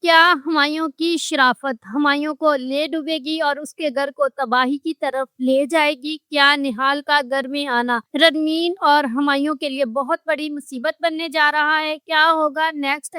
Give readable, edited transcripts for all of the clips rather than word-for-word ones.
क्या हुमायूं की शराफत हुमायूं को ले डूबेगी और उसके घर को तबाही की तरफ ले जाएगी? क्या निहाल का घर में आना रणवीर और हुमायूं के लिए बहुत बड़ी मुसीबत बनने जा रहा है? क्या होगा नेक्स्ट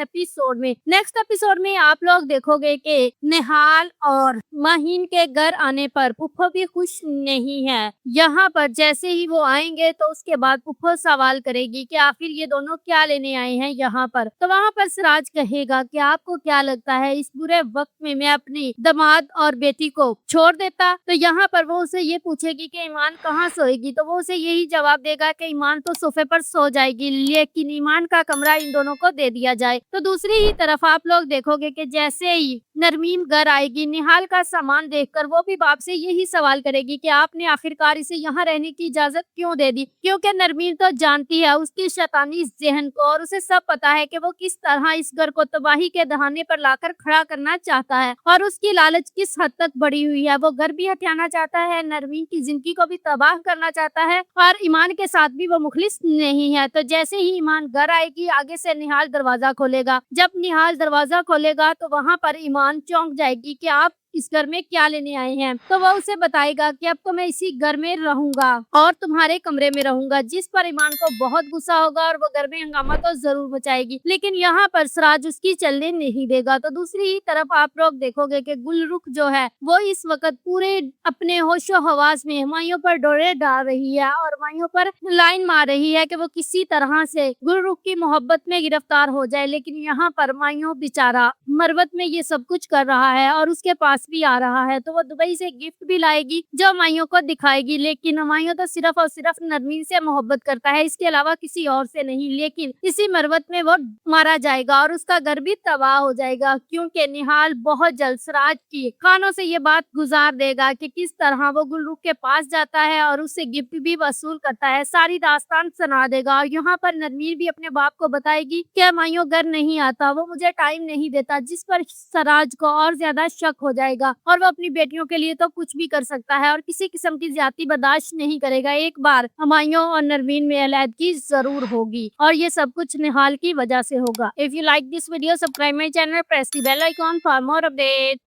एपिसोड में आप लोग देखोगे कि निहाल और माहीन के घर आने पर पुप्पो भी खुश नहीं है। यहाँ पर जैसे ही वो आएंगे तो उसके बाद पुप्पो सवाल करेगी कि आखिर ये दोनों क्या लेने आए हैं यहाँ पर। तो वहाँ पर सिराज कहेगा कि आपको क्या लगता है इस बुरे वक्त में मैं अपनी दामाद और बेटी को छोड़ देता? तो यहाँ पर वो उसे ये पूछेगी कि ईमान कहाँ सोएगी, तो वो उसे यही जवाब देगा कि ईमान तो सोफे पर सो जाएगी, लेकिन ईमान का कमरा इन दोनों को दे दिया जाए। तो दूसरी ही तरफ आप लोग देखोगे कि जैसे ही नरमीन घर आएगी, निहाल का सामान देखकर वो भी बाप से यही सवाल करेगी कि आपने आखिरकार इसे यहाँ रहने की इजाजत क्यों दे दी, क्योंकि नरमीन तो जानती है उसकी शैतानी जहन को और उसे सब पता है कि वो किस तरह इस घर को तबाही के दहाने पर लाकर खड़ा करना चाहता है और उसकी लालच किस हद तक बढ़ी हुई है। वो घर भी हथियाना चाहता है, नरमीन की जिंदगी को भी तबाह करना चाहता है और ईमान के साथ भी वो मुखलिस नहीं है। तो जैसे ही ईमान घर आएगी, आगे से निहाल दरवाजा खोलेगा। जब निहाल दरवाजा खोलेगा तो वहाँ पर ईमान चौंक जाएगी कि आप इस घर में क्या लेने आए हैं। तो वो उसे बताएगा कि अब तो मैं इसी घर में रहूंगा और तुम्हारे कमरे में रहूंगा, जिस पर ईमान को बहुत गुस्सा होगा और वो घर में हंगामा तो जरूर मचाएगी, लेकिन यहाँ पर सिराज उसकी चलने नहीं देगा। तो दूसरी ही तरफ आप लोग देखोगे कि गुलरुख जो है वो इस वक्त पूरे अपने होशो हवास में हुमायूं पर डोरे डाल रही है और हुमायूं पर लाइन मार रही है कि वो किसी तरह से गुलरुख की मोहब्बत में गिरफ्तार हो जाए। लेकिन यहाँ पर हुमायूं बेचारा मरवत में ये सब कुछ कर रहा है और उसके पास भी आ रहा है, तो वो दुबई से गिफ्ट भी लाएगी जो हुमायूं को दिखाएगी। लेकिन हुमायूं तो सिर्फ और सिर्फ नरमीन से मोहब्बत करता है, इसके अलावा किसी और से नहीं। लेकिन इसी मरवत में वो मारा जाएगा और उसका घर भी तबाह हो जाएगा, क्योंकि निहाल बहुत जल्द सिराज की कानों से ये बात गुजार देगा कि किस तरह वो गुलरुख के पास जाता है और उससे गिफ्ट भी वसूल करता है। सारी दास्तान सुना देगा और यहाँ पर नरमीन भी अपने बाप को बताएगी कि हुमायूं घर नहीं आता, वो मुझे टाइम नहीं देता, जिस पर सिराज को और ज्यादा शक हो जाएगा और वो अपनी बेटियों के लिए तो कुछ भी कर सकता है और किसी किस्म की ज्यादती बर्दाश्त नहीं करेगा। एक बार हुमायूं और नरमीन में अलैदगी जरूर होगी और ये सब कुछ निहाल की वजह से होगा। If you like this video, subscribe my channel, press the bell icon for more update.